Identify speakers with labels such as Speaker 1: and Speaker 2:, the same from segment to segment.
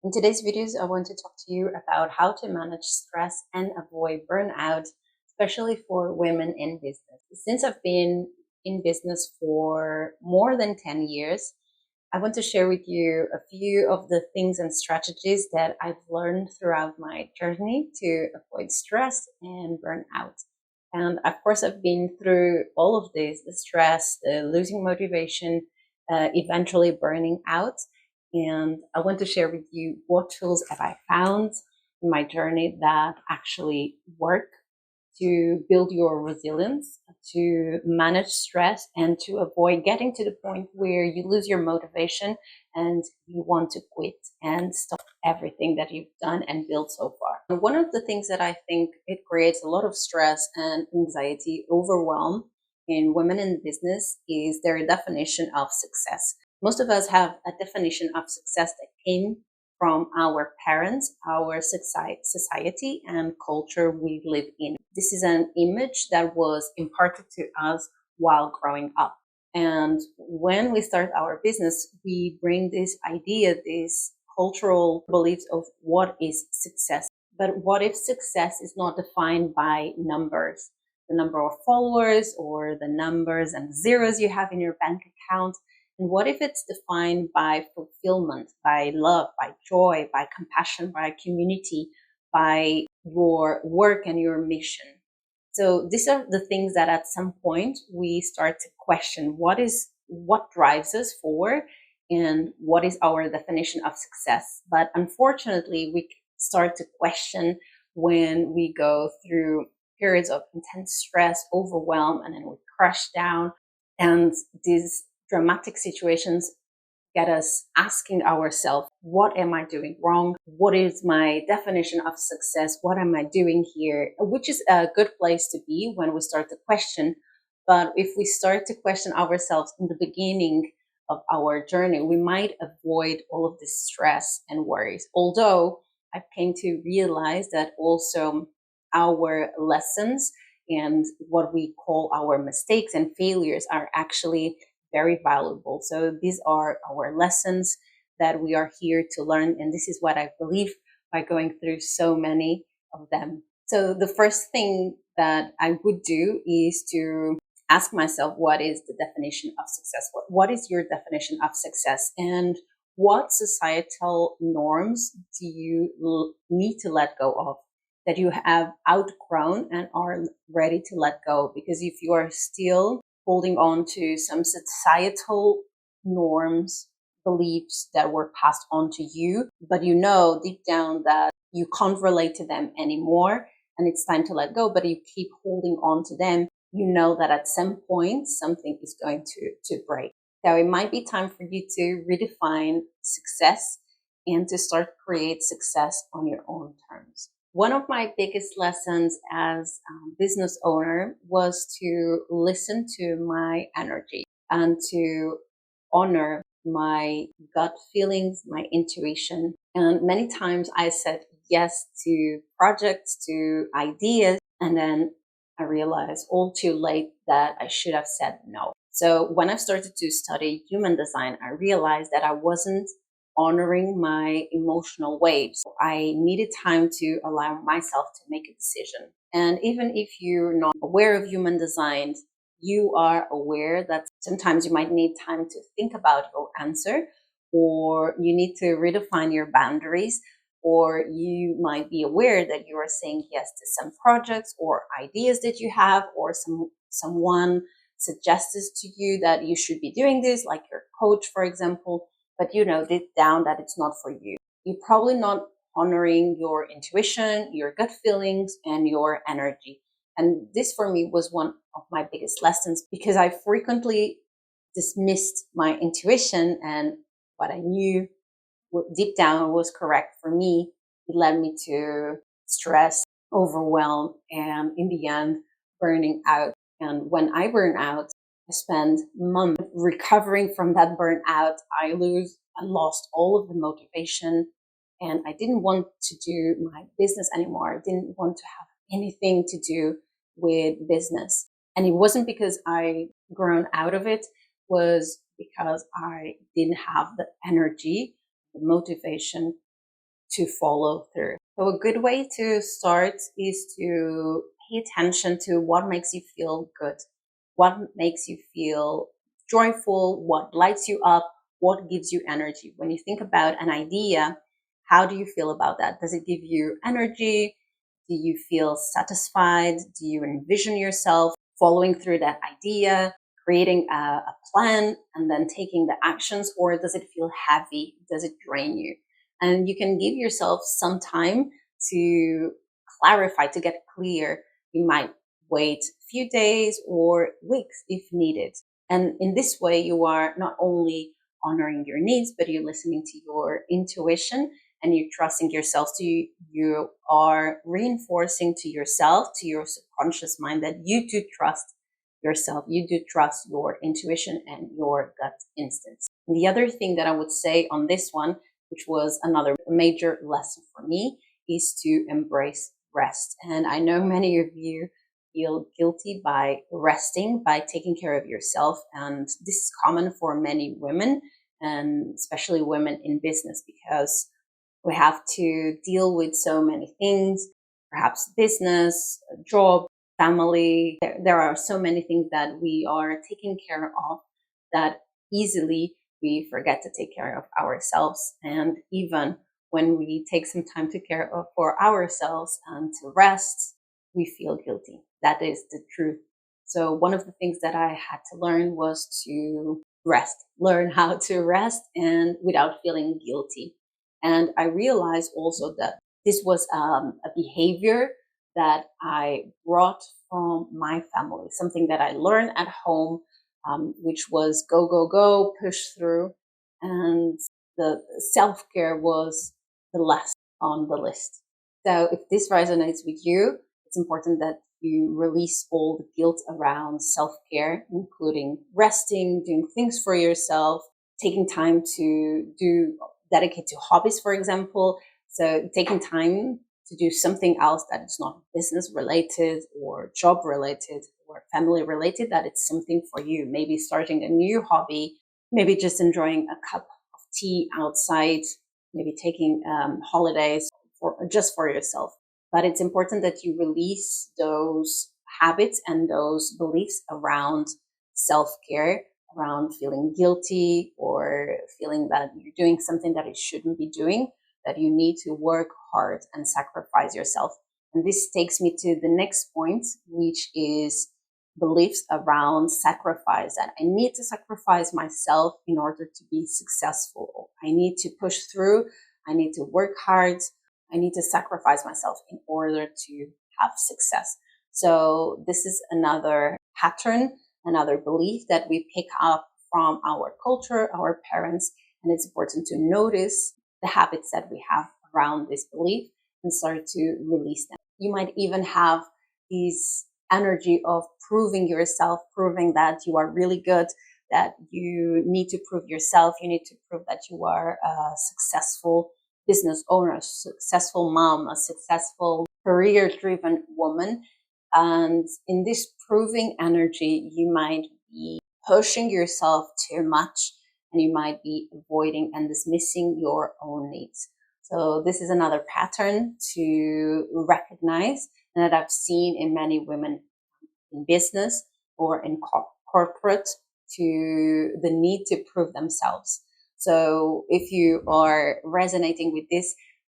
Speaker 1: In today's videos, I want to talk to you about how to manage stress and avoid burnout, especially for women in business. Since I've been in business for more than 10 years, I want to share with you a few of the things and strategies that I've learned throughout my journey to avoid stress and burnout. And of course, I've been through all of this, the stress, the losing motivation, eventually burning out. And I want to share with you what tools have I found in my journey that actually work to build your resilience, to manage stress, and to avoid getting to the point where you lose your motivation and you want to quit and stop everything that you've done and built so far. And one of the things that I think it creates a lot of stress and anxiety, overwhelm in women in business is their definition of success. Most of us have a definition of success that came from our parents, our society, and culture we live in. This is an image that was imparted to us while growing up. And when we start our business, we bring this idea, these cultural beliefs of what is success. But what if success is not defined by numbers? The number of followers or the numbers and zeros you have in your bank account? And what if it's defined by fulfillment, by love, by joy, by compassion, by community, by your work and your mission? So these are the things that at some point we start to question what drives us forward and what is our definition of success. But unfortunately, we start to question when we go through periods of intense stress, overwhelm, and then we crash down. And these dramatic situations get us asking ourselves, what am I doing wrong? What is my definition of success? What am I doing here? Which is a good place to be when we start to question. But if we start to question ourselves in the beginning of our journey, we might avoid all of this stress and worries. Although I came to realize that also our lessons and what we call our mistakes and failures are actually very valuable. So these are our lessons that we are here to learn. And this is what I believe by going through so many of them. So the first thing that I would do is to ask myself, what is the definition of success? What is your definition of success? And what societal norms do you need to let go of, that you have outgrown and are ready to let go? Because if you are still holding on to some societal norms, beliefs that were passed on to you, but you know deep down that you can't relate to them anymore and it's time to let go, but you keep holding on to them, you know that at some point something is going to break. So it might be time for you to redefine success and to start create success on your own terms. One of my biggest lessons as a business owner was to listen to my energy and to honor my gut feelings, my intuition. And many times I said yes to projects, to ideas, and then I realized all too late that I should have said no. So when I started to study human design, I realized that I wasn't honoring my emotional waves. I needed time to allow myself to make a decision. And even if you're not aware of human design, you are aware that sometimes you might need time to think about your answer, or you need to redefine your boundaries, or you might be aware that you are saying yes to some projects or ideas that you have, or someone suggests to you that you should be doing this, like your coach, for example, but you know deep down that it's not for you. You're probably not honoring your intuition, your gut feelings, and your energy. And this for me was one of my biggest lessons, because I frequently dismissed my intuition and what I knew deep down was correct for me. It led me to stress, overwhelm, and in the end, burning out. And when I burn out, I spend months recovering from that burnout. I lost all of the motivation, and I didn't want to do my business anymore. I didn't want to have anything to do with business. And it wasn't because I grown out of it, was because I didn't have the energy, the motivation to follow through. So a good way to start is to pay attention to what makes you feel good, what makes you feel joyful, what lights you up, what gives you energy. When you think about an idea, how do you feel about that? Does it give you energy? Do you feel satisfied? Do you envision yourself following through that idea, creating a plan, and then taking the actions? Or does it feel heavy? Does it drain you? And you can give yourself some time to clarify, to get clear. You might wait a few days or weeks if needed. And in this way, you are not only honoring your needs, but you're listening to your intuition and you're trusting yourself. So you are reinforcing to yourself, to your subconscious mind, that you do trust yourself. You do trust your intuition and your gut instincts. And the other thing that I would say on this one, which was another major lesson for me, is to embrace rest. And I know many of you feel guilty by resting, by taking care of yourself. And this is common for many women, and especially women in business, because we have to deal with so many things, perhaps business, job, family. There are so many things that we are taking care of that easily we forget to take care of ourselves. And even when we take some time to care of for ourselves and to rest, we feel guilty. That is the truth. So one of the things that I had to learn was to rest, learn how to rest and without feeling guilty. And I realized also that this was a behavior that I brought from my family, something that I learned at home, which was go, go, go, push through. And the self-care was the last on the list. So if this resonates with you, it's important that you release all the guilt around self-care, including resting, doing things for yourself, taking time to dedicate to hobbies, for example. So taking time to do something else that is not business related or job related or family related, that it's something for you. Maybe starting a new hobby, maybe just enjoying a cup of tea outside, maybe taking holidays just for yourself. But it's important that you release those habits and those beliefs around self-care, around feeling guilty or feeling that you're doing something that you shouldn't be doing, that you need to work hard and sacrifice yourself. And this takes me to the next point, which is beliefs around sacrifice, that I need to sacrifice myself in order to be successful. I need to push through. I need to work hard. I need to sacrifice myself in order to have success. So this is another pattern, another belief that we pick up from our culture, our parents, and it's important to notice the habits that we have around this belief and start to release them. You might even have these energy of proving yourself, proving that you are really good, that you need to prove yourself, you need to prove that you are a successful business owner, a successful mom, a successful career-driven woman. And in this proving energy, you might be pushing yourself too much and you might be avoiding and dismissing your own needs. So this is another pattern to recognize and that I've seen in many women in business or in corporate, to the need to prove themselves. So if you are resonating with this,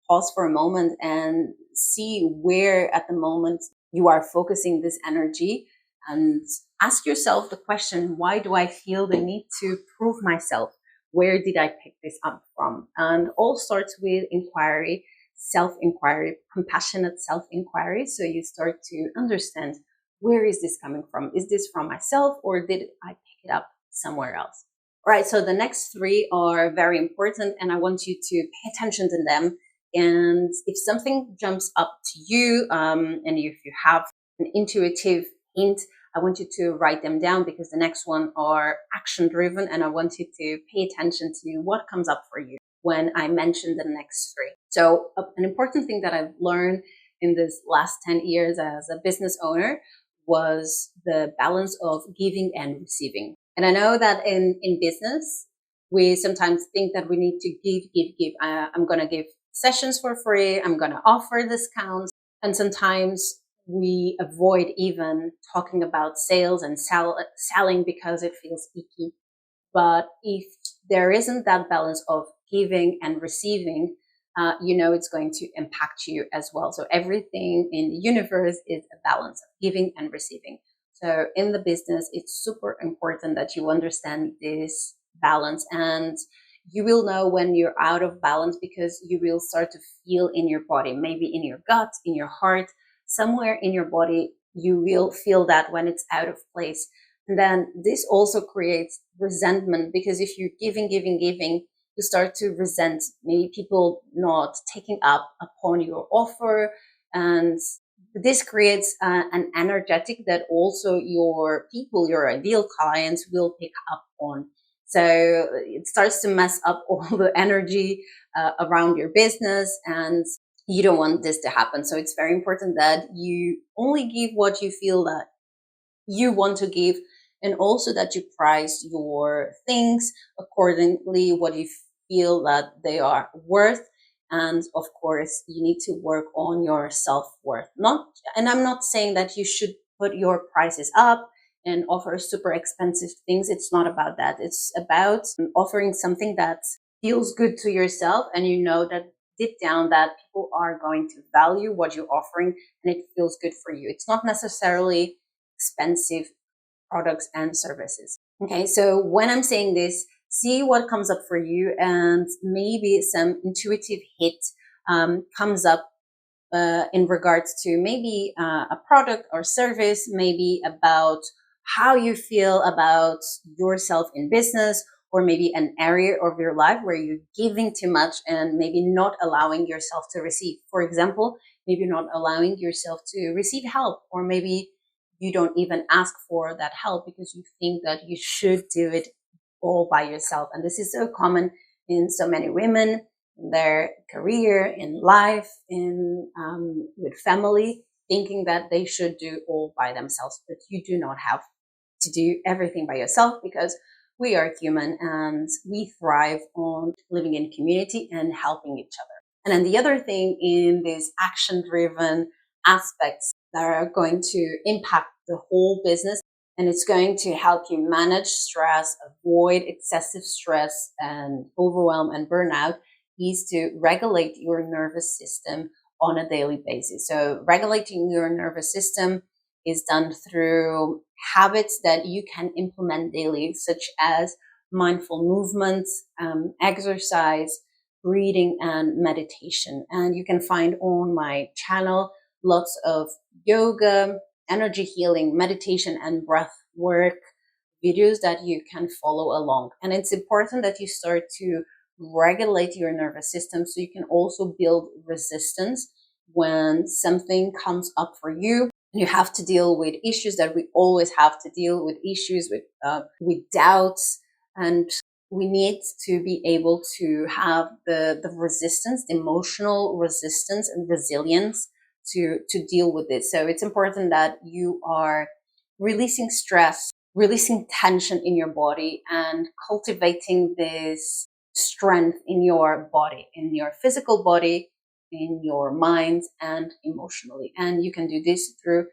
Speaker 1: pause for a moment and see where at the moment you are focusing this energy and ask yourself the question, why do I feel the need to prove myself? Where did I pick this up from? And all starts with inquiry, self-inquiry, compassionate self-inquiry. So you start to understand, where is this coming from? Is this from myself or did I pick it up somewhere else? All right, so the next three are very important and I want you to pay attention to them. And if something jumps up to you and if you have an intuitive hint, I want you to write them down because the next one are action driven and I want you to pay attention to what comes up for you when I mention the next three. So an important thing that I've learned in this last 10 years as a business owner was the balance of giving and receiving. And I know that in business, we sometimes think that we need to give. I'm going to give sessions for free. I'm going to offer discounts. And sometimes we avoid even talking about sales and selling because it feels icky. But if there isn't that balance of giving and receiving, it's going to impact you as well. So everything in the universe is a balance of giving and receiving. So in the business, it's super important that you understand this balance, and you will know when you're out of balance because you will start to feel in your body, maybe in your gut, in your heart, somewhere in your body, you will feel that when it's out of place. And then this also creates resentment because if you're giving, you start to resent maybe people not taking up upon your offer. And this creates an energetic that also your people, your ideal clients will pick up on. So it starts to mess up all the energy around your business, and you don't want this to happen. So it's very important that you only give what you feel that you want to give, and also that you price your things accordingly, what you feel that they are worth. And of course, you need to work on your self-worth. And I'm not saying that you should put your prices up and offer super expensive things. It's not about that. It's about offering something that feels good to yourself, and you know that deep down that people are going to value what you're offering and it feels good for you. It's not necessarily expensive products and services. Okay, so when I'm saying this, see what comes up for you, and maybe some intuitive hit comes up in regards to maybe a product or service, maybe about how you feel about yourself in business, or maybe an area of your life where you're giving too much and maybe not allowing yourself to receive. For example, maybe not allowing yourself to receive help, or maybe you don't even ask for that help because you think that you should do it all by yourself. And this is so common in so many women, in their career, in life, in with family, thinking that they should do all by themselves. But you do not have to do everything by yourself, because we are human and we thrive on living in community and helping each other. And then the other thing in these action-driven aspects that are going to impact the whole business, and it's going to help you manage stress, avoid excessive stress and overwhelm and burnout, is to regulate your nervous system on a daily basis. So regulating your nervous system is done through habits that you can implement daily, such as mindful movements, exercise, breathing, and meditation. And you can find on my channel lots of yoga, energy healing, meditation, and breath work videos that you can follow along. And it's important that you start to regulate your nervous system so you can also build resistance when something comes up for you. You have to deal with issues that we always have to deal with, issues with doubts, and we need to be able to have the resistance, the emotional resistance and resilience to deal with it. So it's important that you are releasing stress, releasing tension in your body, and cultivating this strength in your body, in your physical body, in your mind, and emotionally. And you can do this through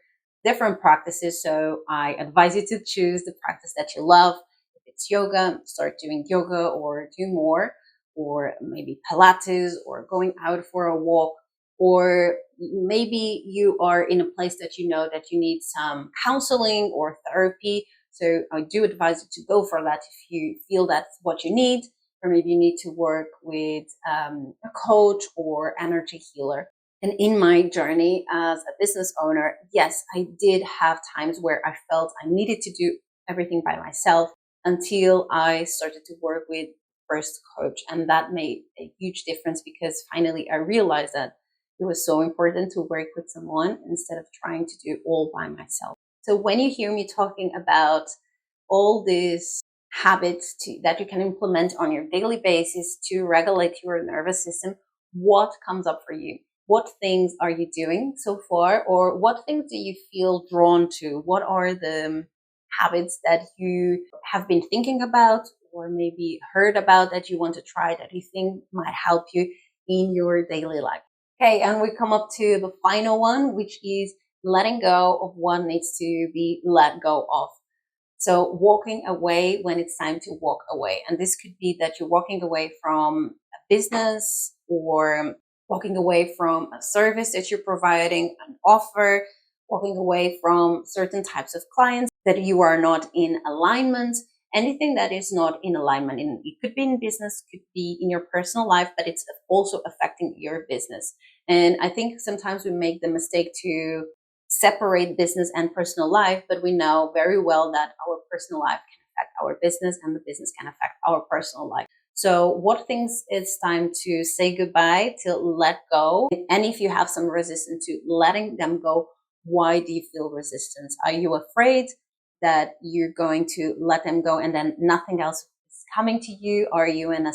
Speaker 1: different practices. So I advise you to choose the practice that you love. If it's yoga, start doing yoga or do more, or maybe Pilates, or going out for a walk, or maybe you are in a place that you know that you need some counseling or therapy. So I do advise you to go for that if you feel that's what you need, or maybe you need to work with a coach or energy healer. And in my journey as a business owner, yes, I did have times where I felt I needed to do everything by myself, until I started to work with first coach. And that made a huge difference, because finally I realized that it was so important to work with someone instead of trying to do all by myself. So when you hear me talking about all these habits that you can implement on your daily basis to regulate your nervous system, what comes up for you? What things are you doing so far? Or what things do you feel drawn to? What are the habits that you have been thinking about, or maybe heard about, that you want to try, that you think might help you in your daily life. Okay, and we come up to the final one, which is letting go of what needs to be let go of. So walking away when it's time to walk away. And this could be that you're walking away from a business or walking away from a service that you're providing, an offer, walking away from certain types of clients that you are not in alignment. Anything that is not in alignment, it could be in business, could be in your personal life, but it's also affecting your business. And I think sometimes we make the mistake to separate business and personal life, but we know very well that our personal life can affect our business and the business can affect our personal life. So what things it's time to say goodbye, to let go? And if you have some resistance to letting them go, why do you feel resistance? Are you afraid that you're going to let them go and then nothing else is coming to you? Are you in a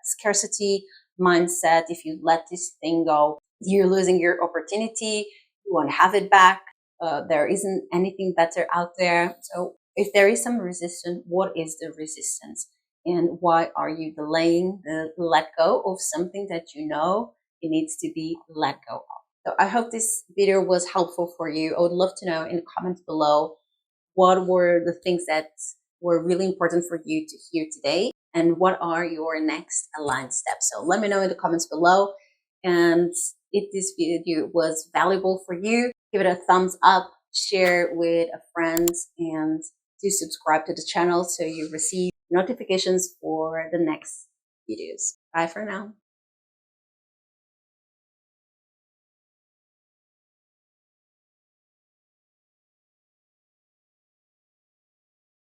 Speaker 1: scarcity mindset? If you let this thing go, you're losing your opportunity. You want to have it back. There isn't anything better out there. So if there is some resistance, what is the resistance? And why are you delaying the let go of something that you know it needs to be let go of? So I hope this video was helpful for you. I would love to know in the comments below what were the things that were really important for you to hear today, and what are your next aligned steps. So let me know in the comments below. And if this video was valuable for you, give it a thumbs up, share with a friend, and do subscribe to the channel so you receive notifications for the next videos. Bye for now.